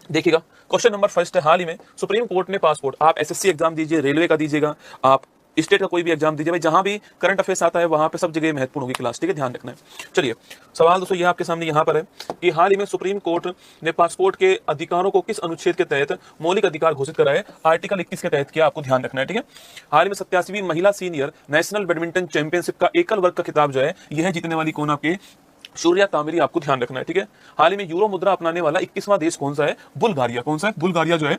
देखिएगा, question number first है, हाल ही में सुप्रीम कोर्ट ने पासपोर्ट, आप एसएससी एग्जाम दीजिए, रेलवे का दीजिएगा, आप स्टेट का कोई भी एग्जाम दीजिए, भाई जहां भी करंट अफेयर्स आता है वहां पे सब जगह महत्वपूर्ण होगी क्लास, ठीक है, ध्यान रखना है। चलिए, सवाल दोस्तों ये आपके सामने यहां पर है कि हाल ही में सुप्रीम कोर्ट ने पासपोर्ट के अधिकारों को किस अनुच्छेद के तहत मौलिक अधिकार घोषित करा है? आर्टिकल 21 के तहत किया, आपको ध्यान रखना है, ठीक है। हाल ही में 87वीं महिला सीनियर नेशनल बैडमिंटन चैंपियनशिप का एकल वर्ग का खिताब जो है यह जीतने वाली कौन? आपके सूर्या तामिरी, आपको ध्यान रखना है, ठीक है। हाल ही में यूरो मुद्रा अपनाने वाला 21वां देश कौन सा है? बुल्गारिया। कौन सा है? बुल्गारिया जो है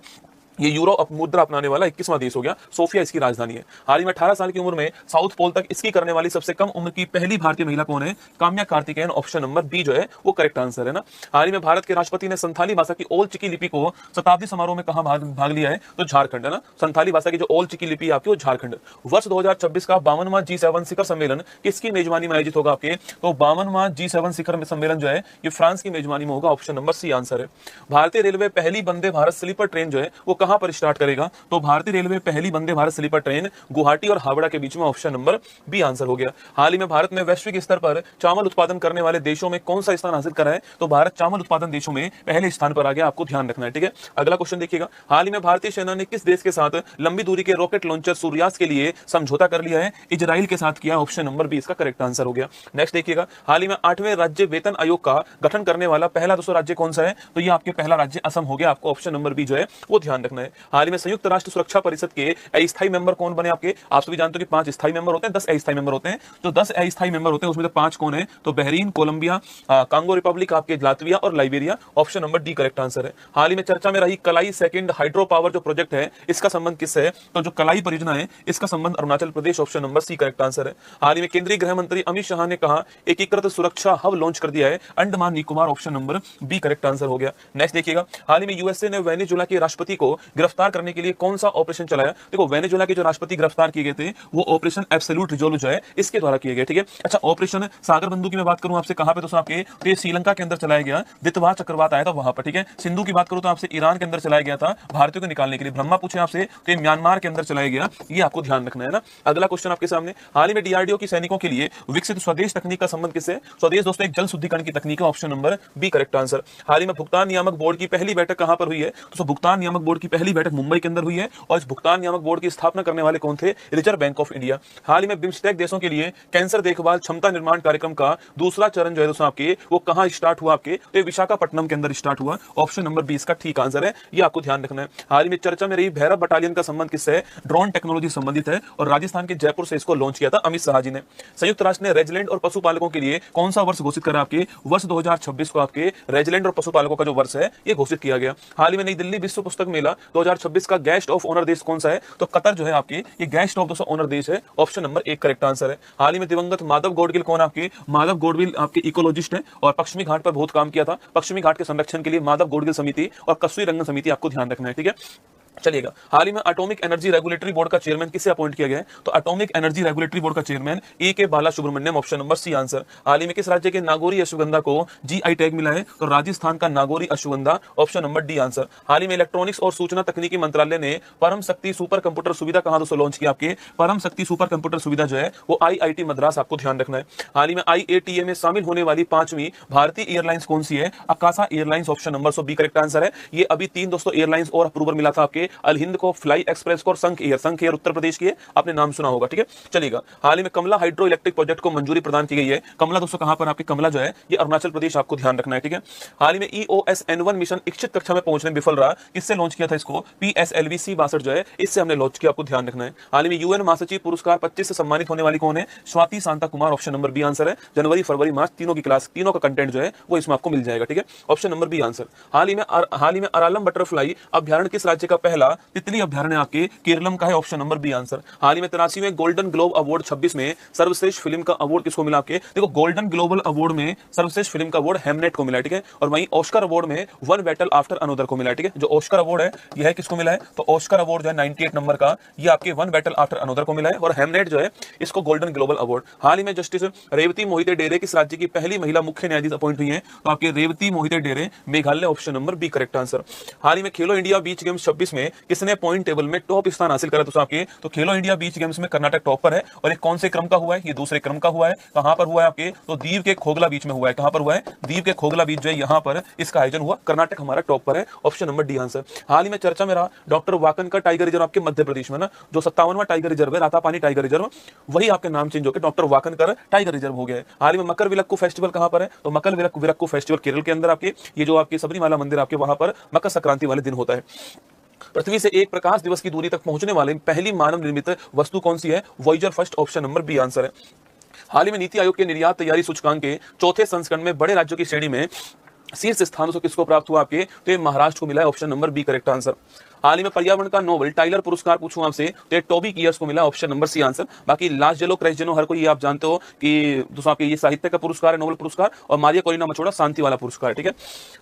ये यूरो मुद्रा अपनाने वाला 21वां देश हो गया। सोफिया इसकी राजधानी है। हाल ही में 18 साल की उम्र में साउथ पोल तक स्की करने वाली सबसे कम उम्र की पहली भारतीय महिला कौन है? Kamya Karthikeyan, option number B जो है वो करेक्ट आंसर है ना। हाल ही में भारत के राष्ट्रपति ने संथाली भाषा की ओल चिकी लिपि को शताब्दी समारोह में कहा भाग लिया है? तो झारखंड है ना। संथाली भाषा की जो ओल चिकी लिपि आपकी वो झारखंड। वर्ष 2026 का 52वां G7 शिखर सम्मेलन किसकी मेजबानी में आयोजित होगा आपके? तो 52वां G7 शिखर सम्मेलन जो है ये फ्रांस की मेजबानी में होगा, ऑप्शन नंबर सी आंसर है। भारतीय रेलवे पहली वंदे भारत स्लीपर ट्रेन जो है वो कहां पर स्टार्ट करेगा? तो भारतीय रेलवे पहली वंदे भारत स्लीपर ट्रेन गुवाहाटी और हावड़ा के बीच में, ऑप्शन नंबर बी आंसर हो गया। हाल ही में भारत ने वैश्विक स्तर पर चावल उत्पादन करने वाले देशों में कौन सा स्थान हासिल करा है? तो भारत चावल उत्पादन देशों में पहले स्थान पर आ गया, आपको ध्यान रखना है, ठीक है। अगला क्वेश्चन देखिएगा, हाल ही में भारतीय सेना ने किस देश के साथ लंबी दूरी के रॉकेट लॉन्चर सूर्यास्त के लिए समझौता कर लिया है? इजराइल के साथ किया, ऑप्शन नंबर बी इसका करेक्ट आंसर हो गया। नेक्स्ट देखिएगा, हाल ही में 8वें राज्य वेतन आयोग का गठन करने वाला पहला दोस्तों राज्य कौन सा है? तो ये आपके पहला राज्य असम हो गया, आपको ऑप्शन नंबर बी जो है वो ध्यान रखना है। हाल ही में संयुक्त राष्ट्र सुरक्षा परिषद के अस्थायी मेंबर कौन बने आपके? आप सभी जानते हो कि 5 स्थायी मेंबर होते हैं, 10 अस्थायी मेंबर होते हैं। जो 10 अस्थायी मेंबर होते हैं उसमें से 5 कौन है? तो बहरीन, कोलंबिया, कांगो रिपब्लिक, आपके लातविया और Liberia, option number D correct answer है। हाल ही में चर्चा में रही कलाई सेकंड हाइड्रो पावर जो प्रोजेक्ट है इसका संबंध किससे है? तो जो कलाई परियोजना है इसका संबंध Arunachal Pradesh, option number C correct answer है। हाल ही में केंद्रीय गृह मंत्री अमित शाह ने कहा एकीकृत सुरक्षा हब लॉन्च कर दिया है Andaman Nicobar, option number B correct answer हो गया। नेक्स्ट देखिएगा, हाल ही में यूएसए ने वेनेजुएला के राष्ट्रपति को गिरफ्तार करने के लिए कौन सा ऑपरेशन चलाया? देखो, वेनेजुएला के जो राष्ट्रपति गिरफ्तार किए गए थे वो ऑपरेशन एब्सोल्यूट रिजॉल्व जो है इसके द्वारा किए गए, ठीक है। अच्छा, ऑपरेशन सागर बंधु की मैं बात करूं आपसे कहां पे दोस्तों आपके? तो ये श्रीलंका के अंदर चलाया गया, दितवा चक्रवात आया था वहां पर, ठीक है। सिंधु की बात करूं तो आपसे ईरान के अंदर चलाया गया था भारतीयों को निकालने के लिए। ब्रह्मा पूछे आपसे तो ये म्यांमार के अंदर चलाया गया, ये आपको ध्यान रखना है ना। अगला क्वेश्चन आपके सामने, हाल ही में डीआरडीओ की सैनिकों के लिए विकसित स्वदेश तकनीक का संबंध किससे? स्वदेश दोस्तों एक जल शुद्धिकरण की तकनीक है, option number B correct answer. हाल ही में भुगतान नियामक बोर्ड की पहली बैठक कहां पर हुई है? तो भुगतान नियामक बोर्ड की पहली बैठक मुंबई के अंदर हुई है और इस भुगतान नियामक बोर्ड की स्थापना करने वाले कौन थे? Reserve bank of India. हाल ही में बिम्स्टेक देशों के लिए कैंसर देखभाल क्षमता निर्माण कार्यक्रम का दूसरा चरण जो है दोस्तों आपके वो कहां स्टार्ट हुआ? आपके तो विशाखापट्टनम के अंदर स्टार्ट हुआ, ऑप्शन नंबर बी इसका ठीक आंसर है, ये आपको ध्यान रखना है। हाल ही में चर्चा में रही भैरव बटालियन का संबंध किससे है? ड्रोन टेक्नोलॉजी संबंधित है और राजस्थान के जयपुर से इसको लॉन्च किया था अमित शाह जी ने। संयुक्त राष्ट्र ने रेजिलेंट और पशुपालकों के लिए कौन सा वर्ष घोषित करा? आपके वर्ष 2026 को आपके रेजिलेंट और पशुपालकों का जो वर्ष है ये घोषित किया गया। हाल ही में नई दिल्ली विश्व पुस्तक मेला 2026 का गेस्ट ऑफ ऑनर देश कौन सा है? तो कतर जो है आपके ये गेस्ट ऑफ दोस्तों ऑनर देश है, ऑप्शन नंबर एक करेक्ट आंसर है। हाल ही में दिवंगत माधव गौडगिल कौन? आपके माधव गौडगिल आपके इकोलॉजिस्ट है और पश्चिमी घाट पर बहुत काम किया था। पश्चिमी घाट के संरक्षण के लिए माधव गौडगिल समिति और कस्तूरी रंगन समिति आपको ध्यान रखना है, ठीक है। चलिएगा, हाल ही में एटॉमिक एनर्जी रेगुलेटरी बोर्ड का चेयरमैन किसे अपॉइंट किया गया है? तो एटॉमिक एनर्जी रेगुलेटरी बोर्ड का chairman A K Bala Subramaniam, option number C answer. हाल ही में किस राज्य के नागौरी अश्वगंधा को जीआई टैग मिला है? तो राजस्थान का Nagauri Ashwagandha, option number D answer. हाल ही में इलेक्ट्रॉनिक्स और सूचना तकनीकी मंत्रालय ने परम शक्ति सुपर कंप्यूटर सुविधा कहां दोस्तों लॉन्च किया? आपके परम शक्ति सुपर कंप्यूटर सुविधा जो है वो आईआईटी मद्रास, आपको ध्यान रखना है। हाल ही में आईएटीए में शामिल होने वाली 5वीं भारतीय एयरलाइंस कौन सी है? Akasa airlines, option number so B correct answer है। ये अभी 3 दोस्तों एयरलाइंस और अप्रूवल मिला था आपके, अल हिंद को, फ्लाई एक्सप्रेस को और संख एयर उत्तर प्रदेश की है, आपने नाम सुना होगा, ठीक है। चलिएगा, हाल ही में कमला हाइड्रो इलेक्ट्रिक प्रोजेक्ट को मंजूरी प्रदान की गई है। कमला दोस्तों कहां पर? आपकी कमला जो है ये अरुणाचल प्रदेश, आपको ध्यान रखना है, ठीक है। हाल ही में EOS-N1 मिशन इच्छित कक्षा में पहुंचने में विफल रहा, किससे लॉन्च किया था इसको? PSLV C62 जो है इससे हमने लॉन्च किया, आपको ध्यान रखना है। हाल ही में यूएन महासचिव पुरस्कार 25 से सम्मानित होने वाली कौन है? Swati Shanta Kumar, option number B answer है। जनवरी, फरवरी, मार्च तीनों की क्लास, तीनों का कंटेंट जो है वो इसमें आपको मिल जाएगा, ठीक है, ऑप्शन नंबर बी आंसर। हाल ही में अरालम बटरफ्लाई अभ्यारण्य किस राज्य का पहला तितली अभ्यारण्य? आपके केरलम का है, ऑप्शन नंबर बी आंसर। हाल ही में 83वें गोल्डन ग्लोब अवार्ड 26 में सर्वश्रेष्ठ फिल्म का अवार्ड किसको मिला? आपके देखो, गोल्डन ग्लोबल अवार्ड में सर्वश्रेष्ठ फिल्म का अवार्ड हेमनेट को मिला, ठीक है। और वहीं ऑस्कर अवार्ड में वन बैटल आफ्टर अनदर को मिला, ठीक है। जो ऑस्कर अवार्ड है यह है किसको मिला है? तो ऑस्कर अवार्ड जो है 98 नंबर का ये आपके वन बैटल आफ्टर अनदर को मिला है और हेमनेट जो है इसको गोल्डन ग्लोबल अवार्ड। हाल ही में जस्टिस रेवती मोहिते डेरे किस राज्य की पहली महिला मुख्य न्यायाधीश अपॉइंट हुई है? तो आपके Revati Mohite Dere Meghalaya, option number B correct answer. हाल ही में खेलो इंडिया बीच गेम्स 26 में किसने पॉइंट टेबल में टॉप स्थान हासिल करा दोस्तों आपके, तो खेलो इंडिया बीच गेम्स में कर्नाटक टॉप पर है। और ये कौन से क्रम का हुआ है, ये दूसरे क्रम का हुआ है। कहां पर हुआ है आपके, तो दीव के खोगला बीच में हुआ है। कहां पर हुआ है, दीव के खोगला बीच जो है यहां पर इसका आयोजन हुआ। कर्नाटक हमारा टॉप पर है, ऑप्शन नंबर डी आंसर। हाल ही में चर्चा में रहा डॉक्टर वाकन का टाइगर रिजर्व आपके मध्य प्रदेश में ना, जो 57वां टाइगर रिजर्व है रातापानी टाइगर रिजर्व, वही आपके नाम चेंज होकर डॉक्टर वाकन का टाइगर रिजर्व हो गया है। हाल ही में मकर विलक्कू फेस्टिवल कहां पर है, तो मकर विलक्कू फेस्टिवल केरल के अंदर आपके, ये जो आपके सबरीमाला मंदिर आपके वहां पर मकर संक्रांति वाले दिन होता है। पृथ्वी से एक प्रकाश दिवस की दूरी तक पहुंचने वाले पहली मानव निर्मित वस्तु कौन सी है, Voyager first, option number B answer है। हाल ही में नीति आयोग के निर्यात तैयारी सूचकांक के चौथे संस्करण में बड़े राज्यों की श्रेणी में शीर्ष स्थानों से किसको प्राप्त हुआ आपके, तो ये महाराष्ट्र को मिला है, option number B correct answer. हाल ही में पर्यावरण का नोबेल टाइलर पुरस्कार पूछूं आपसे, तो ये टॉबी कियर्स को मिला, ऑप्शन नंबर सी आंसर। बाकी लास्ट जेलो क्रेस्ट जेनो हर कोई आप जानते हो कि दोस्तों आपके ये साहित्य का पुरस्कार है, नोबेल पुरस्कार, और मारिया कोरिना मचोड़ा शांति वाला पुरस्कार, ठीक है।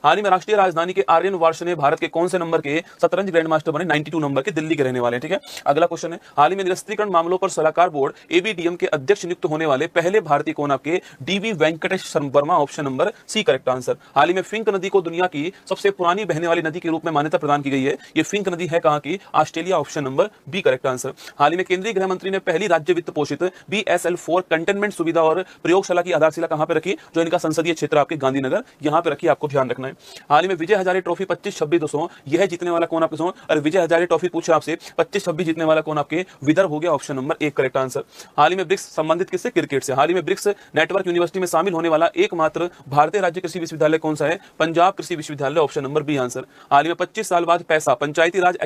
हाल ही में राष्ट्रीय राजधानी के आर्यन वार्ष्णेय भारत के कौन से नंबर के शतरंज ग्रैंड मास्टर बने, 92 नंबर के, दिल्ली के रहने वाले, ठीक है। अगला क्वेश्चन है, हाल ही में निरस्त्रीकरण मामलों पर सलाहकार बोर्ड एबीडीएम के अध्यक्ष नियुक्त होने वाले पहले भारतीय कौन आपके, DV Venkatesh Varma, option number C correct answer. हाल ही में फिंक नदी को दुनिया की सबसे पुरानी बहने वाली नदी के रूप में मान्यता प्रदान की गई है। ये फिंक नदी है कहां की, Australia, option number B correct answer. हाल ही में केंद्रीय गृह मंत्री ने पहली राज्य वित्त पोषित BSL-4 कंटेनमेंट सुविधा और प्रयोगशाला की आधारशिला कहां पे रखी, जो इनका संसदीय क्षेत्र आपके गांधीनगर, यहां पे रखी, आपको ध्यान रखना है। हाल ही में विजय हजारे ट्रॉफी 25-26 दोस्तों, यह जीतने वाला कौन आपके दोस्तों, और विजय हजारे ट्रॉफी पूछे आपसे 25-26 जीतने वाला कौन आपके, विदर्भ हो गया, ऑप्शन नंबर एक करेक्ट आंसर। हाल ही में ब्रिक्स संबंधित किससे, क्रिकेट से। हाल ही में ब्रिक्स नेटवर्क यूनिवर्सिटी में शामिल होने वाला एकमात्र भारतीय राज्य कृषि विश्वविद्यालय कौन सा है, पंजाब कृषि विश्वविद्यालय, ऑप्शन नंबर बी आंसर। हाल ही में 25 साल बाद पैसा पंचायती राज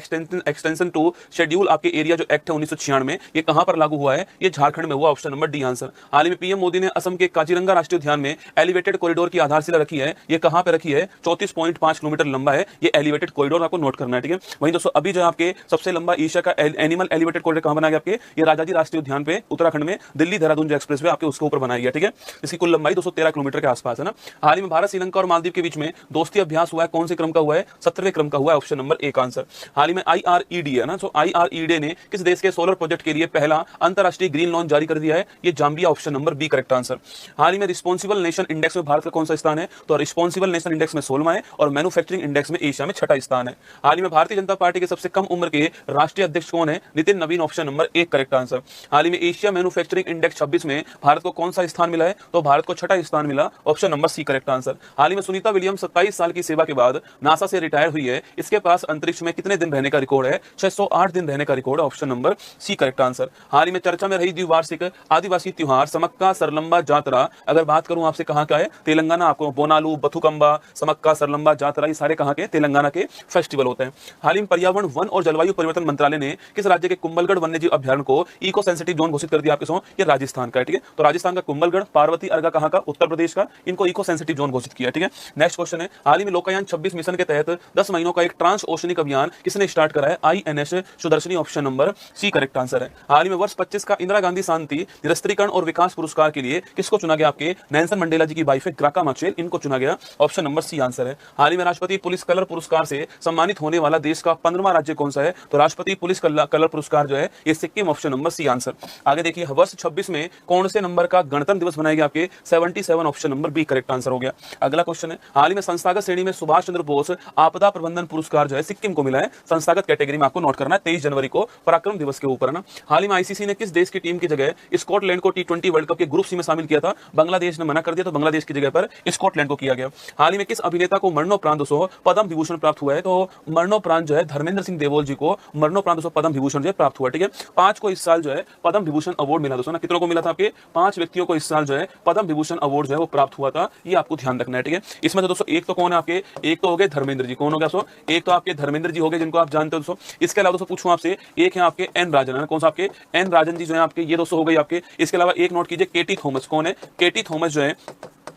एक्सटेंशन टू शेड्यूल आपके एरिया जो एक्ट है 1996 में, ये कहां पर लागू हुआ है, ये झारखंड में हुआ, ऑप्शन नंबर डी आंसर। हाल ही में पीएम मोदी ने असम के काजीरंगा राष्ट्रीय उद्यान में एलिवेटेड कॉरिडोर की आधारशिला रखी है, ये कहां पे रखी है, 34.5 किलोमीटर लंबा है ये एलिवेटेड कॉरिडोर, आपको नोट करना है, ठीक है। वहीं दोस्तों अभी जो आपके सबसे लंबा एशिया का एनिमल एलिवेटेड कॉरिडोर कहां बनाया गया आपके, ये राजाजी राष्ट्रीय उद्यान पे उत्तराखंड में दिल्ली देहरादून जो एक्सप्रेस वे आपके उसके ऊपर बनाया गया, ठीक है। इसकी कुल लंबाई 213 किलोमीटर के आसपास है ना। हाल ही में भारत, श्रीलंका और मालदीव के बीच में दोस्ती अभ्यास हुआ है, कौन से क्रम का हुआ है, 17वें क्रम का हुआ है, ऑप्शन नंबर एक आंसर। हाल ही में IRED है ना, तो IRED ने किस देश के सोलर प्रोजेक्ट के लिए पहला अंतरराष्ट्रीय ग्रीन लोन जारी कर दिया है, ये Zambia, option number B correct answer. हाल ही में रिस्पांसिबल नेशन इंडेक्स में भारत का कौन सा स्थान है, तो रिस्पांसिबल नेशन इंडेक्स में 16वां है, और मैन्युफैक्चरिंग इंडेक्स में एशिया में 6वां स्थान है। हाल ही में भारतीय जनता पार्टी के सबसे कम उम्र के राष्ट्रीय अध्यक्ष कौन है, नितिन नवीन, ऑप्शन नंबर एक करेक्ट आंसर। हाल ही में एशिया मैन्युफैक्चरिंग इंडेक्स 26 में भारत को कौन सा स्थान मिला है, तो भारत को 6वां स्थान मिला, option number C correct answer. हाल ही में सुनीता विलियम्स 27 साल की सेवा के बाद नासा से रिटायर हुई है, इसके पास अंतरिक्ष में कितने दिन रहने का रिकॉर्ड है, 608 दिन रहने का record, option number C correct answer. हाल ही में चर्चा में रही द्विवार्षिक आदिवासी त्योहार समक्का सरलंबा जातरा, अगर बात करूं आपसे कहां का है, तेलंगाना, आपको बोनालू, बथुकंबा, समक्का सरलंबा जातरा, ये सारे कहां के, तेलंगाना के फेस्टिवल होते हैं। हाल ही में पर्यावरण, वन और जलवायु परिवर्तन मंत्रालय ने किस राज्य के कुंभलगढ़ वन्यजीव अभ्यारण्य को इको सेंसिटिव जोन घोषित कर दिया आपके, ये राजस्थान का है, ठीक है। तो राजस्थान का कुंभलगढ़, पार्वती अर्गा कहां का, उत्तर प्रदेश का, इनको इको सेंसिटिव जोन घोषित किया, ठीक है। नेक्स्ट क्वेश्चन है, हाल ही में लोकायान 26 मिशन के तहत 10 महीनों का एक ट्रांस ओशनिक अभियान किसने स्टार्ट करा है, INS Sudarshini, option number C correct answer है। हाल ही में वर्ष 25 का इंदिरा गांधी शांति निरस्त्रीकरण और विकास पुरस्कार के लिए किसको चुना गया, आपके नेल्सन मंडेला जी की वाइफ है ग्राका मार्चेल, इनको चुना गया, ऑप्शन नंबर सी आंसर है। हाल ही में राष्ट्रपति पुलिस कलर पुरस्कार से सम्मानित होने वाला देश का 15वां राज्य कौन सा है, तो राष्ट्रपति पुलिस कलर पुरस्कार जो है ये Sikkim, option number C answer. आगे देखिए, वर्ष 26 में कौन से नंबर का गणतंत्र दिवस बनाया गया, आपके 77, option number B correct answer हो गया। अगला क्वेश्चन है, हाल ही में संस्थागत श्रेणी में सुभाष चंद्र बोस आपदा प्रबंधन पुरस्कार जो है सिक्किम को मिला है, संस्थागत कैटेगरी में, आपको नोट करना है, 23 जनवरी को पराक्रम दिवस के ऊपर है ना। हाल ही में आईसीसी ने किस देश की टीम की जगह स्कॉटलैंड को T20 वर्ल्ड कप के ग्रुप सी में शामिल किया था, बांग्लादेश ने मना कर दिया, तो बांग्लादेश की जगह पर स्कॉटलैंड को किया गया। हाल ही में किस अभिनेता को मरणोपरांत दोस्तों पद्म विभूषण प्राप्त हुआ है, तो मरणोपरांत जो है धर्मेंद्र सिंह देवोल जी को मरणोपरांत दोस्तों पद्म विभूषण जो है प्राप्त हुआ, ठीक है। 5 को इस साल जो है पद्म विभूषण अवार्ड मिला दोस्तों ना, कितनों को मिला था, आपके 5 व्यक्तियों को इस साल जो है पद्म विभूषण अवार्ड जो है वो प्राप्त हुआ था, ये आपको ध्यान रखना है, ठीक है। इसमें तो दोस्तों एक तो कौन है आपके, एक तो हो गए धर्मेंद्र जी, कौन हो गया दोस्तों, एक तो आपके धर्मेंद्र जी हो गए जिनको आप जानते हो दोस्तों। इसके अलावा दोस्तों पूछूं आपसे, एक है आपके एन राजन है, कौन सा आपके एन राजन जी जो है आपके, ये दोस्तों हो गई आपके। इसके अलावा एक नोट कीजिए, केटी थॉमस, कौन है, केटी थॉमस जो है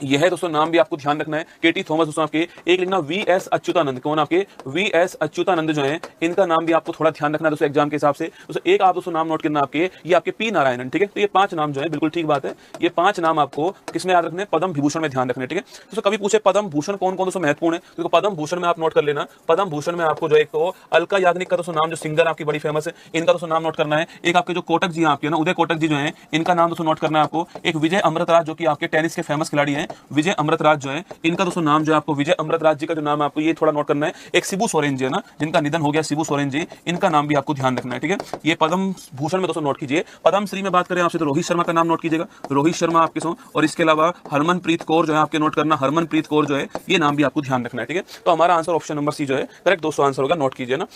यह है दोस्तों, नाम भी आपको ध्यान रखना है, केटी थॉमस दोस्तों आपके। एक लिखना VS अच्युतानंद, कौन आपके VS अच्युतानंद जो है, इनका नाम भी आपको थोड़ा ध्यान रखना है दोस्तों एग्जाम के हिसाब से। दोस्तों एक आप दोस्तों नाम नोट करना आपके, ये आपके पी नारायणन, ठीक है। तो ये 5 नाम जो है, बिल्कुल ठीक बात है, ये 5 नाम आपको किसमें याद रखने, पद्म विभूषण में ध्यान रखने, ठीक है। दोस्तों कभी पूछे पद्म भूषण कौन कौन दोस्तों महत्वपूर्ण है, तो पद्म भूषण में आप नोट कर लेना, पद्म भूषण में आपको जो एक तो अलका याग्निक का दोस्तों नाम, जो सिंगर आपकी बड़ी फेमस है, इनका दोस्तों नाम नोट करना है। एक आपके जो कोटक जी आपके ना, उदय कोटक जी जो है, इनका नाम दोस्तों नोट करना है आपको। एक विजय अमृतराज जो कि आपके टेनिस के फेमस खिलाड़ी हैं, हैं विजय अमृतराज जो है, इनका दोस्तों नाम जो है आपको विजय अमृतराज जी का जो नाम है आपको ये थोड़ा नोट करना है। एक शिबू सोरेन जी है ना, जिनका निधन हो गया, शिबू सोरेन जी, इनका नाम भी आपको ध्यान रखना है, ठीक है। ये पद्म भूषण में दोस्तों नोट कीजिए। पद्मश्री में बात करें आपसे तो रोहित शर्मा का नाम नोट कीजिएगा, रोहित शर्मा आपके सो, और इसके अलावा हरमनप्रीत कौर जो है आपके नोट करना, हरमनप्रीत कौर जो है ये नाम भी आपको ध्यान रखना है, ठीक है। तो हमारा आंसर ऑप्शन नंबर सी जो है करेक्ट दोस्तों आंसर होगा, नोट कीजिए ना।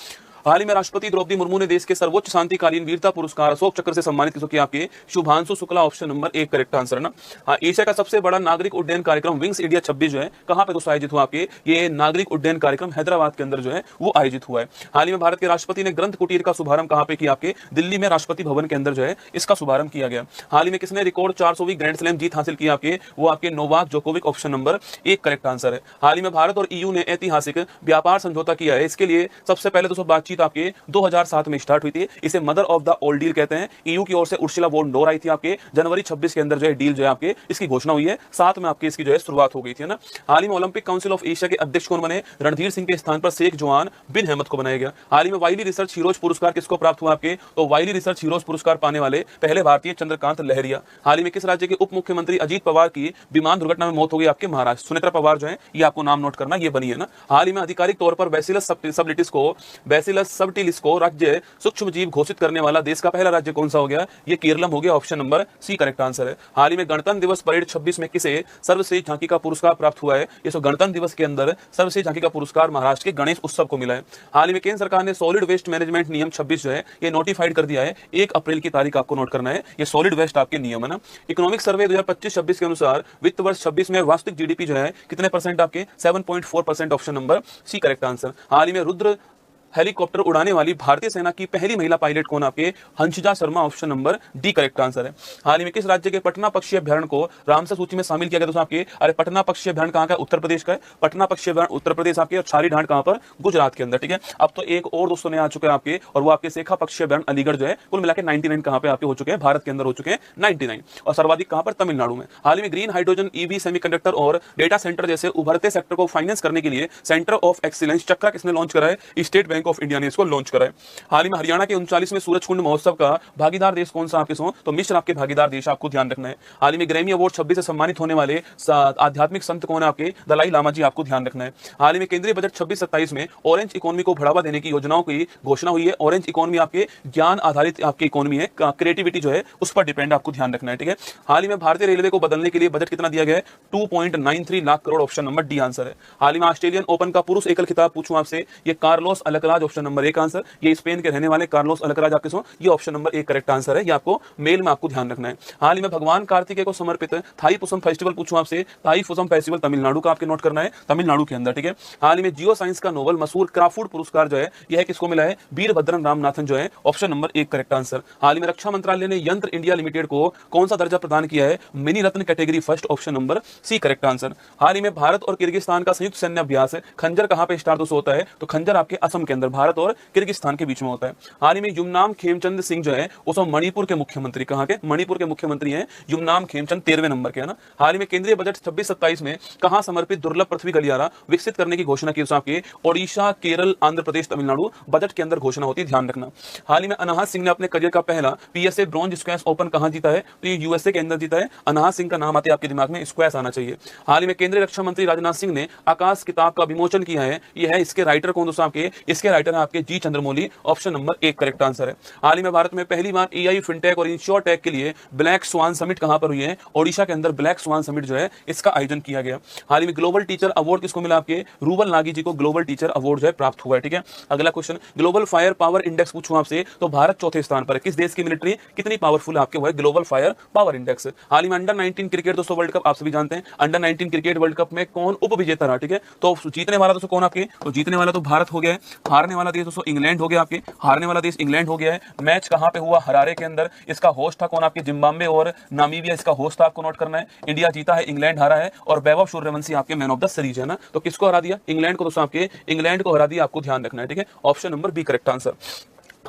हाल ही में राष्ट्रपति द्रौपदी मुर्मू ने देश के सर्वोच्च शांतिकालीन वीरता पुरस्कार अशोक चक्र से सम्मानित किसको किया? आपके Shubhanshu Shukla, option number 1 correct answer है ना। हाँ, एशिया का सबसे बड़ा नागरिक उड्डयन कार्यक्रम विंग्स इंडिया 26 जो है कहां पे दोस्तों आयोजित हुआ? आपके ये नागरिक उड्डयन कार्यक्रम हैदराबाद के अंदर जो है वो आयोजित हुआ है। हाल ही में भारत के राष्ट्रपति ने ग्रंथ कुटीर का शुभारंभ कहां पे किया? आपके दिल्ली में राष्ट्रपति भवन के अंदर जो है इसका शुभारंभ किया गया। हाल ही में किसने रिकॉर्ड 400वीं ग्रैंड स्लैम जीत हासिल की? आपके वो आपके Novak Djokovic, option number 1 correct answer है। हाल ही में भारत और ईयू ने ऐतिहासिक व्यापार समझौता किया है, इसके लिए सबसे पहले दोस्तों बातचीत आपके 2007 में स्टार्ट हुई थी। इसे mother of the old deal कहते हैं। ईयू की ओर से उर्सुला वोन डोर आई थी आपके जनवरी 26 के अंदर जो है डील जो है आपके इसकी घोषणा हुई है, 7 में आपके इसकी जो है शुरुआत हो गई थी ना। हाल ही में ओलंपिक काउंसिल ऑफ एशिया के अध्यक्ष कौन बने? रणधीर सिंह के स्थान पर शेख जवान बिन अहमद को बनाया गया। हाल ही में वाइली रिसर्च हीरोज पुरस्कार किसको प्राप्त हुआ? आपके तो वाइली रिसर्च हीरोज पुरस्कार पाने वाले पहले भारतीय चंद्रकांत लहरिया। हाल ही में किस राज्य के उप मुख्यमंत्री अजीत पवार की विमान दुर्घटना में मौत हो गई? आपके महाराष्ट्र। सुनेत्रा पवार जो है ये आपको नाम नोट करना, ये बनी है ना। हाल ही में आधिकारिक तौर पर बैसिलस सबटिलिस को राज्य सूक्ष्म जीव घोषित करने वाला देश का पहला राज्य कौन सा हो गया? ये केरलम हो गया, option number C correct answer है। हाल ही में गणतंत्र दिवस परेड 26 में किसे सर्वश्रेष्ठ झांकी का पुरस्कार प्राप्त हुआ है? ये सो गणतंत्र दिवस के अंदर सर्वश्रेष्ठ झांकी का पुरस्कार महाराष्ट्र के गणेश उत्सव को मिला है। हाल ही में केंद्र सरकार ने सॉलिड वेस्ट मैनेजमेंट नियम 26 जो है ये नोटिफाइड कर दिया है, 1 अप्रैल की तारीख आपको नोट करना है। ये सॉलिड वेस्ट आपके नियम है ना। इकोनॉमिक सर्वे 2025-26 के अनुसार वित्त वर्ष 26 में वास्तविक जीडीपी जो है कितने परसेंट? आपके 7.4%, option number C correct answer. हाल ही में रुद्र हेलीकॉप्टर उड़ाने वाली भारतीय सेना की पहली महिला पायलट कौन? आपके Hansija Sharma, option number D correct answer है। हाल ही में किस राज्य के पटना पक्षी अभ्यारण्य को रामसर सूची में शामिल किया गया? दोस्तों आपके अरे पटना पक्षी अभ्यारण्य कहां का? उत्तर प्रदेश का है। पटना पक्षी अभ्यारण्य उत्तर प्रदेश आपके, और छारी ढांड कहां पर? गुजरात के अंदर, ठीक है। अब तो एक और दोस्तों ने आ चुके हैं आपके, और वो आपके शेखा पक्षी अभ्यारण्य अलीगढ़ जो है, कुल मिलाकर 99 कहां पे आपके हो चुके हैं? भारत के अंदर हो चुके हैं 99, और सर्वाधिक कहां पर? तमिलनाडु में। हाल ही में ग्रीन हाइड्रोजन, ईवी, सेमीकंडक्टर और डेटा सेंटर जैसे उभरते सेक्टर को फाइनेंस करने के लिए सेंटर ऑफ एक्सीलेंस चक्रा किसने लॉन्च करा है? स्टेट बैंक ऑफ इंडिया ने इसको लॉन्च करा है। हाल ही में हरियाणा के 39वें सूरजकुंड महोत्सव का भागीदार देश कौन सा? आपके सो तो मिस्र आपके भागीदार देश, आपको ध्यान रखना है। हाल ही में ग्रैमी अवार्ड 26 से सम्मानित होने वाले आध्यात्मिक संत कौन है? आपके दलाई लामा जी, आपको ध्यान रखना है। हाल ही में केंद्रीय बजट 26-27 में ऑरेंज इकोनॉमी को बढ़ावा देने की योजनाओं की घोषणा हुई है। ऑरेंज इकोनॉमी आपके ज्ञान आधारित आपकी इकोनॉमी है, क्रिएटिविटी जो है उस पर डिपेंड, आपको ध्यान रखना है, ठीक है। हाल ही में भारतीय रेलवे को बदलने के लिए बजट कितना दिया गया है? 2.93 lakh crore, option number D answer है। हाल ही में ऑस्ट्रेलियन ओपन का पुरुष एकल खिताब पूछूं आपसे, ये Carlos Alcaraz, option number 1 answer. ये स्पेन के रहने वाले कार्लोस अल्कराज आपके सो, ये ऑप्शन नंबर 1 करेक्ट आंसर है। ये आपको मेल में आपको ध्यान रखना है। हाल ही में भगवान कार्तिकेय को समर्पित थाई पुसम फेस्टिवल पूछूं आपसे, थाई पुसम फेस्टिवल तमिलनाडु का आपके नोट करना है, तमिलनाडु के अंदर, ठीक है। हाल ही में जियो साइंस का नोबल मशहूर क्राफूड पुरस्कार जो है यह किसको मिला है? वीरभद्रन रामनाथन जो है, ऑप्शन नंबर 1 करेक्ट आंसर। हाल ही में रक्षा मंत्रालय ने यंत्र इंडिया लिमिटेड को कौन सा दर्जा प्रदान किया है? Mini Ratna category first, option number C correct answer. हाल ही में भारत और किर्गिस्तान का संयुक्त सैन्य अभ्यास खंजर कहां पे स्टार्ट होता है? तो खंजर आपके असम के अंदर, भारत और किर्गिस्तान के बीच में होता है। हाल ही में युमनाम खेमचंद सिंह जो है वो मणिपुर के मुख्यमंत्री, कहां के? मणिपुर के मुख्यमंत्री हैं युमनाम खेमचंद, 13वें नंबर के है ना। हाल ही में केंद्रीय बजट 26-27 में कहां समर्पित दुर्लभ पृथ्वी गलियारा विकसित करने की घोषणा की? आपके ओडिशा, केरल, आंध्र प्रदेश, तमिलनाडु बजट के अंदर घोषणा होती है, ध्यान रखना। हाल ही में अनाहत सिंह ने अपने करियर का पहला पीएसए ब्रॉन्ज स्क्वैश ओपन कहां जीता है? तो ये यूएसए के अंदर जीता है। अनाहत सिंह का नाम आते आपके दिमाग में स्क्वैश आना चाहिए। हाल ही में केंद्रीय रक्षा मंत्री राजनाथ सिंह ने आकाश किताब का विमोचन किया है, यह है इसके राइटर कौन दोस्तों? आपके इसके राइटर है आपके G Chandramouli, option number 1 correct answer है। हाल ही में भारत में पहली बार एआई, फिनटेक और इंश्योरटेक के लिए ब्लैक स्वान समिट कहां पर हुई है? ओडिशा के अंदर ब्लैक स्वान समिट जो है इसका आयोजन किया गया। हाल ही में ग्लोबल टीचर अवार्ड किसको मिला? आपके रूबल नागी जी को ग्लोबल टीचर अवार्ड जो है प्राप्त हुआ है, ठीक है। अगला question, global fire power index पूछूं आपसे, तो भारत चौथे स्थान पर है। किस देश की मिलिट्री कितनी पावरफुल है? आपके वो है ग्लोबल फायर पावर इंडेक्स। हाल ही में अंडर 19 क्रिकेट दोस्तों वर्ल्ड कप आप सभी जानते हैं, अंडर 19 क्रिकेट वर्ल्ड कप में कौन उप विजेता रहा? ठीक है, तो जीतने वाला दोस्तों कौन? आपके तो जीतने वाला तो भारत हो गया है, हारने वाला देश दोस्तों इंग्लैंड हो गया। आपके हारने वाला देश इंग्लैंड हो गया है। मैच कहां पे हुआ? हरारे के अंदर। इसका होस्ट था कौन? आपके जिम्बाब्वे और नामीबिया इसका होस्ट था, आपको नोट करना है। इंडिया जीता है, इंग्लैंड हारा है, और वैभव सूर्यवंशी आपके मैन ऑफ द सीरीज है ना। तो किसको हरा दिया? इंग्लैंड को दोस्तों, आपके इंग्लैंड को हरा दिया, आपको ध्यान रखना है, ठीक है। Option number B correct answer.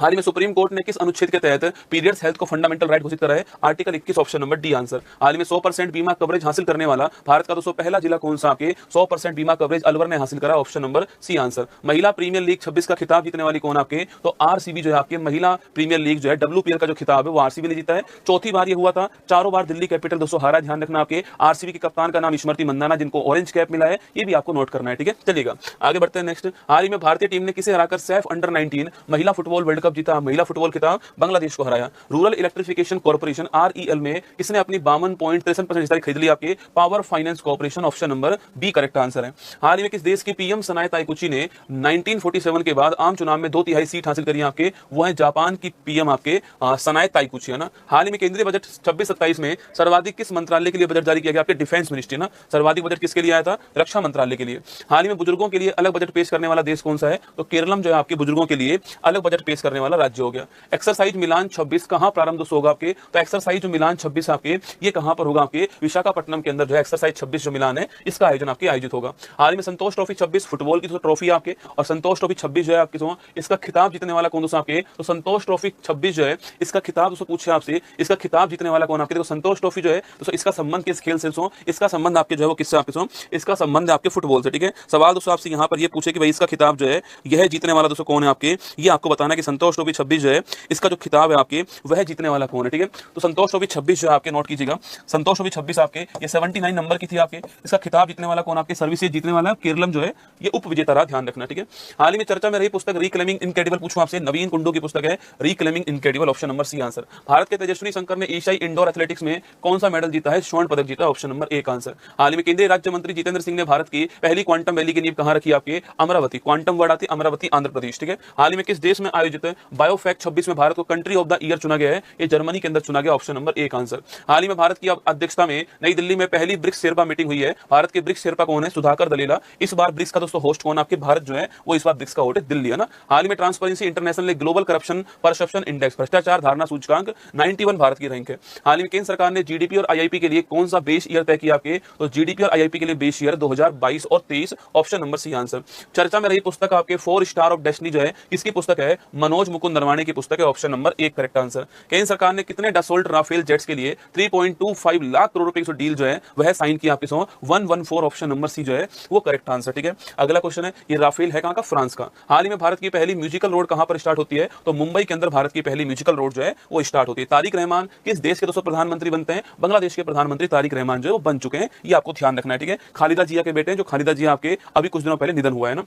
हाल ही में सुप्रीम कोर्ट ने किस अनुच्छेद के तहत पीरियड्स हेल्थ को फंडामेंटल राइट घोषित करा है? Article 21 option number D answer. हाल ही में 100% बीमा कवरेज हासिल करने वाला भारत का दोस्तों पहला जिला कौन सा? आपके 100% बीमा कवरेज अलवर ने हासिल करा, ऑप्शन नंबर सी आंसर। महिला प्रीमियर लीग 26 का खिताब जीतने वाली कौन? आपके तो आरसीबी जो है आपके महिला प्रीमियर लीग जो है WPL का जो खिताब है वो आरसीबी ने जीता है। चौथी बार ये हुआ था, चारों बार दिल्ली कैपिटल दोस्तों हारा। ध्यान रखना, आपके आरसीबी के कप्तान का नाम स्मृति मंदाना, जिनको ऑरेंज कैप मिला है, ये भी आपको नोट करना है, ठीक है। चलिएगा आगे बढ़ते हैं नेक्स्ट। हाल ही में भारतीय टीम ने किसे हराकर सैफ अंडर 19 महिला फुटबॉल वर्ल्ड कप जीता? महिला फुटबॉल खिताब बांग्लादेश को हराया। रूरल इलेक्ट्रिफिकेशन कॉर्पोरेशन REL में किसने अपनी 52.63% हिस्सेदारी खरीद ली? आपके power finance corporation, option number B correct answer है। हाल ही में किस देश की PM सनाए ताइकुची ने 1947 के बाद आम चुनाव में 2/3 सीट हासिल करी? आपके वो है जापान की PM आपके सनाए ताइकुची है ना। हाल ही में केंद्रीय बजट 26-27 में सर्वाधिक किस मंत्रालय के लिए बजट जारी किया गया? आपके डिफेंस मिनिस्ट्री ना। सर्वाधिक बजट किसके लिए आया था? रक्षा मंत्रालय के लिए। हाल ही में बुजुर्गों के लिए अलग बजट पेश करने वाला देश कौन सा है? तो केरलम जो है आपके बुजुर्गों के लिए अलग बजट पेश करने वाला राज्य हो गया। एक्सरसाइज मिलान 26 कहां प्रारंभ होगा? आपके तो एक्सरसाइज जो मिलान 26 आपके ये कहां पर होगा? आपके विशाखापट्टनम के अंदर जो है एक्सरसाइज 26 जो मिलान है इसका आयोजन आपके आयोजित होगा। हाल ही में संतोष ट्रॉफी 26 फुटबॉल की ट्रॉफी आपके, और संतोष ट्रॉफी 26 जो है आपके इसका खिताब जीतने वाला कौन? दोस्तों आपके तो संतोष ट्रॉफी 26 जो है इसका खिताब दोस्तों पूछे आपसे, इसका खिताब जीतने वाला कौन? आपके देखो संतोष ट्रॉफी जो है दोस्तों इसका संबंध किस खेल से? इसका संबंध आपके जो है वो किससे? आपके इसका संबंध है आपके फुटबॉल से, ठीक है। सवाल दोस्तों आपसे यहां पर ये पूछे कि भाई इसका खिताब जो है यह जीतने वाला दोस्तों कौन है? आपके ये आपको बताना है कि संतोष ट्रॉफी 26 जो है इसका जो खिताब है आपके वह जीतने वाला कौन है, ठीक है। तो संतोष ट्रॉफी 26 जो है आपके नोट कीजिएगा, संतोष ट्रॉफी 26 आपके ये 79 नंबर की थी आपके, इसका खिताब जीतने वाला कौन? आपके सर्विसेज जीतने वाला केरलम जो है ये उप विजेता रहा, ध्यान रखना, ठीक है। हाल ही में चर्चा में रही पुस्तक रिक्लेमिंग इनक्रेडिबल, पूछूं आपसे, नवीन कुंडू की पुस्तक है reclaiming incredible, option number C answer. Bharat के तेजस्विनी शंकर ने एशियाई इंडोर एथलेटिक्स में कौन सा मेडल जीता है? स्वर्ण पदक जीता, ऑप्शन नंबर एक आंसर। हाल ही में केंद्रीय राज्य मंत्री जितेंद्र सिंह ने भारत की पहली क्वांटम वैली की नींव कहां रखी? आपके अमरावती, क्वांटम वर्ड आती अमरावती आंध्र प्रदेश, ठीक है। हाल ही में किस देश में आयोजित बायोफैक्ट 26 में भारत को कंट्री ऑफ द ईयर चुना गया है? ये जर्मनी के अंदर चुना गया, ऑप्शन नंबर एक आंसर। हाल ही में भारत की अध्यक्षता में नई दिल्ली में पहली ब्रिक्स शेरपा मीटिंग हुई है। भारत के ब्रिक्स शेरपा कौन है? सुधाकर दलेला। इस बार ब्रिक्स का दोस्तों होस्ट कौन? आपके भारत जो है वो इस बार ब्रिक्स का होस्ट है, दिल्ली है ना। हाल ही में ट्रांसपेरेंसी इंटरनेशनल ने ग्लोबल करप्शन परसेप्शन इंडेक्स भ्रष्टाचार धारणा सूचकांक 91 भारत की रैंक है। हाल ही में केंद्र सरकार ने GDP और IIP के लिए कौन सा बेस ईयर तय किया? आपके तो GDP और IIP के लिए बेस ईयर 2022 और 23, ऑप्शन नंबर सी आंसर। चर्चा में रही पुस्तक आपके 4 स्टार ऑफ डेस्टिनी जो है किसकी पुस्तक है? मनोज मुकुंद नरवाणे की पुस्तक है, ऑप्शन नंबर एक करेक्ट आंसर। केंद्र सरकार ने कितने डसोल्ट राफेल जेट्स के लिए 3.25 लाख करोड़ रुपए की डील जो है वह साइन किया? आपके 114, ऑप्शन नंबर सी जो है वो करेक्ट आंसर, ठीक है। अगला क्वेश्चन है, ये राफेल है कहां का? फ्रांस का। हाल ही में भारत की पहली म्यूजिकल रोड कहां पर स्टार्ट होती है? तो मुंबई के अंदर भारत की पहली म्यूजिकल रोड जो है वो स्टार्ट होती है। तारिक रहमान किस देश के दोस्तों प्रधानमंत्री बनते हैं? बांग्लादेश के प्रधानमंत्री तारिक रहमान जो है वो बन चुके हैं, ये आपको ध्यान रखना है, ठीक है। खालिदा जिया के बेटे हैं, जो खालिदा जिया आपके अभी कुछ दिनों पहले निधन हुआ है ना।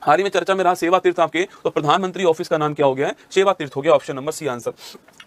हाल ही में चर्चा में रहा सेवा तीर्थ आपके, तो प्रधानमंत्री ऑफिस का नाम क्या हो गया है? सेवा तीर्थ हो गया, ऑप्शन नंबर सी आंसर।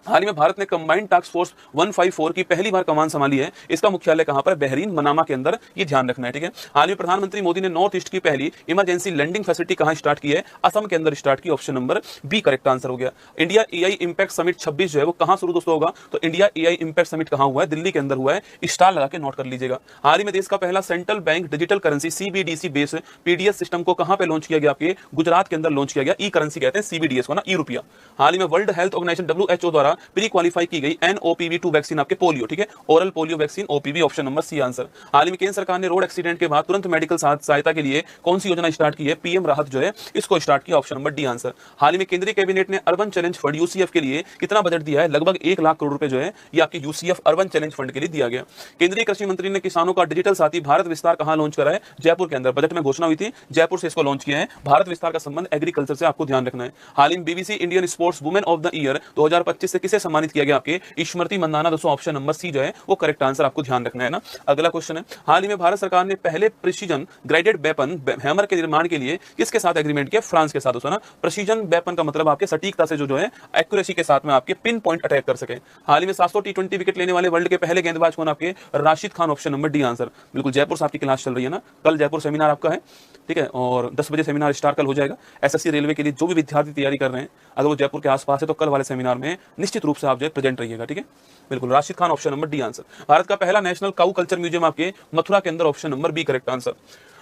हाल ही में भारत ने कंबाइंड टास्क फोर्स 154 की पहली बार कमान संभाली है, इसका मुख्यालय कहां पर? बहरीन मनामा के अंदर, ये ध्यान रखना है, ठीक है। हाल ही में प्रधानमंत्री मोदी ने नॉर्थ ईस्ट की पहली इमरजेंसी लैंडिंग फैसिलिटी कहां स्टार्ट की है? असम के अंदर स्टार्ट की, option number B correct answer हो गया। इंडिया AI इंपैक्ट समिट 26 जो है वो कहां शुरू दोस्तों होगा? तो इंडिया AI इंपैक्ट समिट कहां हुआ है? दिल्ली के अंदर हुआ है, स्टार लगा के नोट कर लीजिएगा। हाल ही में देश का पहला central bank digital currency CBDC base PDS system को कहां पे लॉन्च किया गया? आपके गुजरात के अंदर लॉन्च किया गया। ई करेंसी कहते हैं CBDS को ना, ई रुपया। हाल ही में वर्ल्ड हेल्थ ऑर्गेनाइजेशन WHO द्वारा प्री क्वालिफाई की गई NOPV2 वैक्सीन आपके पोलियो, ठीक है, oral polio vaccine OPV, option number C answer. हाल ही में केंद्र सरकार ने रोड एक्सीडेंट के बाद तुरंत मेडिकल सहायता के लिए कौन सी योजना स्टार्ट की है? PM राहत जो है इसको स्टार्ट किया, ऑप्शन नंबर डी आंसर। हाल ही में केंद्रीय कैबिनेट ने अर्बन चैलेंज फंड UCF के लिए कितना बजट दिया है? लगभग 1 लाख करोड़ रुपए जो है ये आपके UCF अर्बन चैलेंज फंड के लिए दिया गया। केंद्रीय कृषि मंत्री ने किसानों का डिजिटल साथी भारत विस्तार कहां लॉन्च करा है? जयपुर के अंदर, बजट में घोषणा हुई थी, जयपुर से इसको लॉन्च किया है। भारत विस्तार का संबंध एग्रीकल्चर से आपको ध्यान रखना है। हाल ही में BBC Indian sports women of the year 2025 से किसे सम्मानित किया गया? आपके स्मृति मंदाना, दोस्तों ऑप्शन नंबर सी जो है वो करेक्ट आंसर आपको ध्यान रखना है ना। अगला क्वेश्चन है, हाल ही में भारत सरकार ने पहले प्रिसीजन ग्राइडेड वेपन हैमर के निर्माण के लिए किसके साथ एग्रीमेंट किया? फ्रांस के साथ, दोस्तों ना। प्रिसीजन वेपन का मतलब आपके सटीकता से जो है एक्यूरेसी के साथ में आपके पिन पॉइंट अटैक कर सके। हाल ही में 700 T20 विकेट लेने वाले वर्ल्ड के पहले गेंदबाज कौन? आपके Rashid Khan, option number D answer. बिल्कुल, जयपुर से आपकी क्लास चल रही है ना, कल जयपुर सेमिनार आपका है, ठीक है, और 10 बजे सेमिनार स्टार्ट कल हो जाएगा। SSC रेलवे के लिए जो भी विद्यार्थी तैयारी कर रहे हैं, अगर वो जयपुर के आसपास है तो कल वाले सेमिनार में निश्चित रूप से आप जो है प्रेजेंट रहिएगा, ठीक है। बिल्कुल, Rashid Khan, option number D answer. Bharat का पहला नेशनल काऊ कल्चर म्यूजियम आपके मथुरा के अंदर, option number B correct answer.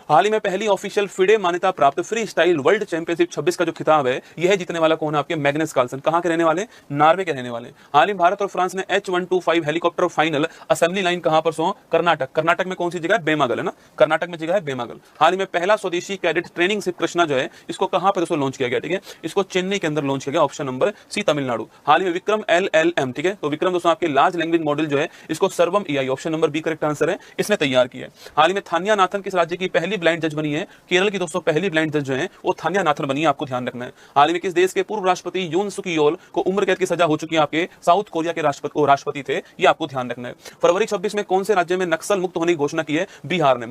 हाल ही में पहली ऑफिशियल फिडे मान्यता प्राप्त फ्री स्टाइल वर्ल्ड चैंपियनशिप 26 का जो खिताब है यह जीतने वाला कौन है आपके मैग्नस कार्लसन। कहां के रहने वाले, नॉर्वे के रहने वाले। हाल ही भारत और फ्रांस ने H125 helicopter final assembly line कहां पर सो, कर्नाटक। कर्नाटक में कौन सी जगह है, बेमागल है ना, कर्नाटक में जगह है बेमागल। हाल ही में पहला स्वदेशी कैडेट ट्रेनिंग शिप कृष्णा जो है इसको कहां पर दोस्तों लॉन्च किया गया, ठीक है, इसको चेन्नई के अंदर लॉन्च किया गया, ऑप्शन नंबर सी तमिलनाडु। हाल ही में विक्रम LLM, ठीक है, तो विक्रम दोस्तों आपके लार्ज लैंग्वेज मॉडल जो है इसको Sarvam AI, option number B correct answer है, इसने तैयार किया है। हाल ही में थानिया नाथन किस राज्य की पहली ब्लाइंड जज बनी है, केरल की दोस्तों पहली ब्लाइंड जज जो है वो थानिया नाथन बनी है, आपको ध्यान रखना है। हाल ही में किस देश के पूर्व राष्ट्रपति यून सुक योल को उम्र कैद की सजा हो चुकी है, आपके साउथ कोरिया के राष्ट्रपति थे, ये आपको ध्यान रखना है। फरवरी 26 में कौन से राज्य में नक्सल मुक्त होने की घोषणा की है, बिहार ने।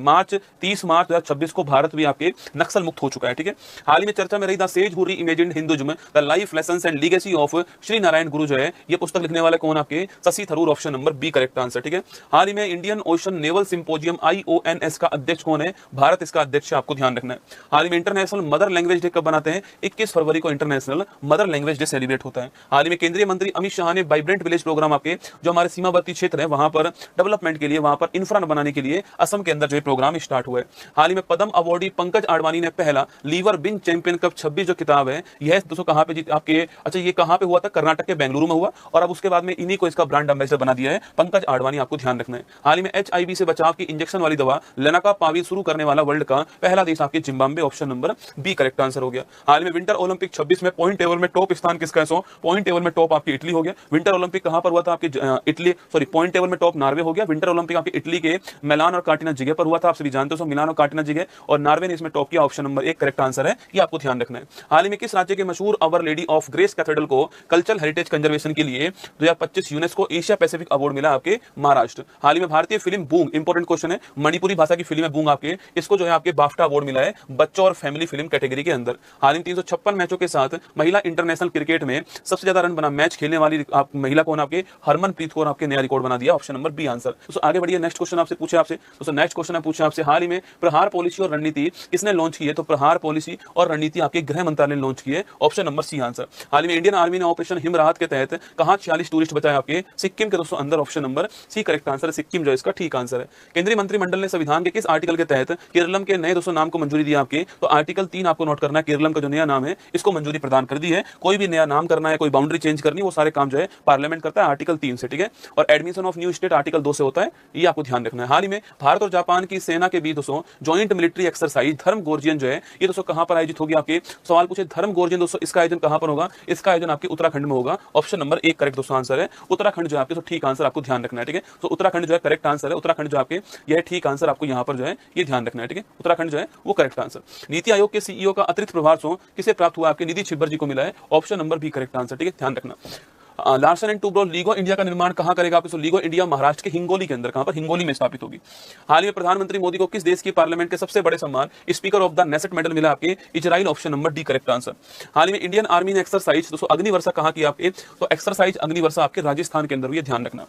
30 मार्च 2026 को भारत भी आपके नक्सल मुक्त हो चुका है, ठीक है। हाल ही में चर्चा में रही the sage who reimagined Hinduism the life lessons and legacy of Shri Narayana Guru जो है ये पुस्तक लिखने वाले कौन, आपके Shashi Tharoor, option number B correct answer, ठीक है। हाल ही में Indian Ocean naval symposium IONS का अध्यक्ष कौन है, भारत इसका अध्यक्ष, आपको ध्यान रखना है। हाल ही में इंटरनेशनल मदर लैंग्वेज डे कब बनाते हैं, 21 फरवरी को international mother language day celebrate होता है। हाल ही में केंद्रीय मंत्री अमित शाह ने वाइब्रेंट विलेज प्रोग्राम आपके जो हमारे सीमावर्ती क्षेत्र है वहां पर डेवलपमेंट के लिए, वहां पर इंफ्रा बनाने के लिए असम के अंदर जो प्रोग्राम स्टार्ट हुआ है। हाल ही में पद्म अवार्डी पंकज आडवाणी ने पहला लीवर बिन चैंपियन कप 26 जो किताब है यह दोस्तों कहां पे जीत आपके, अच्छा ये कहां पे हुआ था, कर्नाटक के बेंगलुरु में हुआ, और अब उसके बाद में इन्हीं को इसका ब्रांड एम्बेसडर बना दिया है पंकज आडवाणी, आपको ध्यान रखना है। हाल ही में HIV से बचाव की इंजेक्शन वाली दवा लेनाकापावी शुरू करने वाला वर्ल्ड का पहला देश आपके Zimbabwe, option number B correct answer हो गया। हाल में विंटर ओलंपिक 26 में पॉइंट टेबल में टॉप स्थान किसका है, पॉइंट टेबल में टॉप आपकी इटली हो गया। विंटर ओलंपिक कहां पर हुआ था, आपके इटली, सॉरी पॉइंट टेबल में टॉप नॉर्वे हो गया। विंटर ओलंपिक आपके इटली के मिलान और कार्टिना जगह पर हुआ था, आप सभी जानते हो मिलान और कार्टिना जगह, और नॉर्वे ने इसमें टॉप किया, ऑप्शन नंबर 1 करेक्ट आंसर है, ये आपको ध्यान रखना है। हाल ही में किस राज्य के मशहूर अवर लेडी ऑफ ग्रेस कैथेड्रल को कल्चरल हेरिटेज कंजर्वेशन के लिए 2025 यूनेस्को एशिया पैसिफिक अवार्ड मिला, आपके महाराष्ट्र। हाल ही में भारतीय फिल्म बूम, इंपॉर्टेंट क्वेश्चन है, मणिपुरी भाषा की फिल्म है बूम आपके, इसको जो है आपके बाफ्टा अवार्ड मिला है बच्चों और फैमिली फिल्म कैटेगरी के अंदर। हाल ही में 356 मैचों के साथ महिला इंटरनेशनल क्रिकेट में सबसे ज्यादा रन बना मैच खेलने वाली आप महिला कौन, आपके हरमनप्रीत कौर, आपके नया रिकॉर्ड बना दिया, ऑप्शन नंबर बी आंसर। दोस्तों आगे बढ़िए, नेक्स्ट क्वेश्चन आपसे पूछे आपसे दोस्तों नेक्स्ट क्वेश्चन पूछे आपसे हाल ही में प्रहार पॉलिसी और रणनीति किसने लॉन्च की है, तो प्रहार पॉलिसी और रणनीति आपके गृह मंत्रालय ने लॉन्च की है, ऑप्शन नंबर सी आंसर। हाल ही में इंडियन आर्मी ने ऑपरेशन हिम राहत के तहत कहां 46 टूरिस्ट बचाए, आपके सिक्किम के दोस्तों अंदर, option number C correct answer है, सिक्किम जो इसका ठीक आंसर है। केंद्रीय मंत्रिमंडल ने संविधान के किस आर्टिकल के तहत केरलम के नए दोस्तों नाम को मंजूरी दी आपके, तो आर्टिकल 3 आपको नोट करना है, केरलम का जो नया नाम है इसको मंजूरी प्रदान कर दी है। कोई भी नया नाम करना है, कोई बाउंड्री चेंज करनी, वो सारे काम जो है पार्लियामेंट करता है आर्टिकल 3 से, ठीक है, और admission of new state article 2 से होता है, ये आपको ध्यान रखना है। हाल ही में भारत और जापान की सेना के बीच दोस्तों जॉइंट मिलिट्री एक्सरसाइज धर्म गोर्जियन जो है ये दोस्तों कहां पर आयोजित होगी, आपके सवाल पूछे धर्म गोर्जियन दोस्तों इसका आयोजन कहां पर होगा, इसका आयोजन आपके उत्तराखंड में होगा, ऑप्शन नंबर 1 करेक्ट दोस्तों आंसर है, उत्तराखंड जो है आपके, तो ठीक आंसर आपको ध्यान रखना है, ठीक है, तो उत्तराखंड जो है करेक्ट आंसर है, उत्तराखंड जो आपके यह ठीक आंसर आपको यहां पर जो है ये ध्यान रखना है, ठीक है, उत्तराखंड जो है वो करेक्ट आंसर। नीति आयोग के CEO का अतिरिक्त प्रभार किसे प्राप्त हुआ, आपके निधि छिब्बर जी को मिला है, option number B correct answer, ठीक है, ध्यान रखना। Larsen and Toubro Lego India का निर्माण कहां करेगा, आपके लीगो इंडिया महाराष्ट्र के हिंगोली के अंदर, कहां पर, हिंगोली में स्थापित होगी। हाल ही में प्रधानमंत्री मोदी को किस देश की पार्लियामेंट के सबसे बड़े सम्मान speaker of the Knesset medal मिला, आपके Israel, option number D correct answer. हाल ही में इंडियन आर्मी ने एक्सरसाइज दोस्तों अग्निवर्षा कहां की, आपके तो एक्सरसाइज अग्निवर्षा आपके राजस्थान के अंदर हुई है, ध्यान रखना।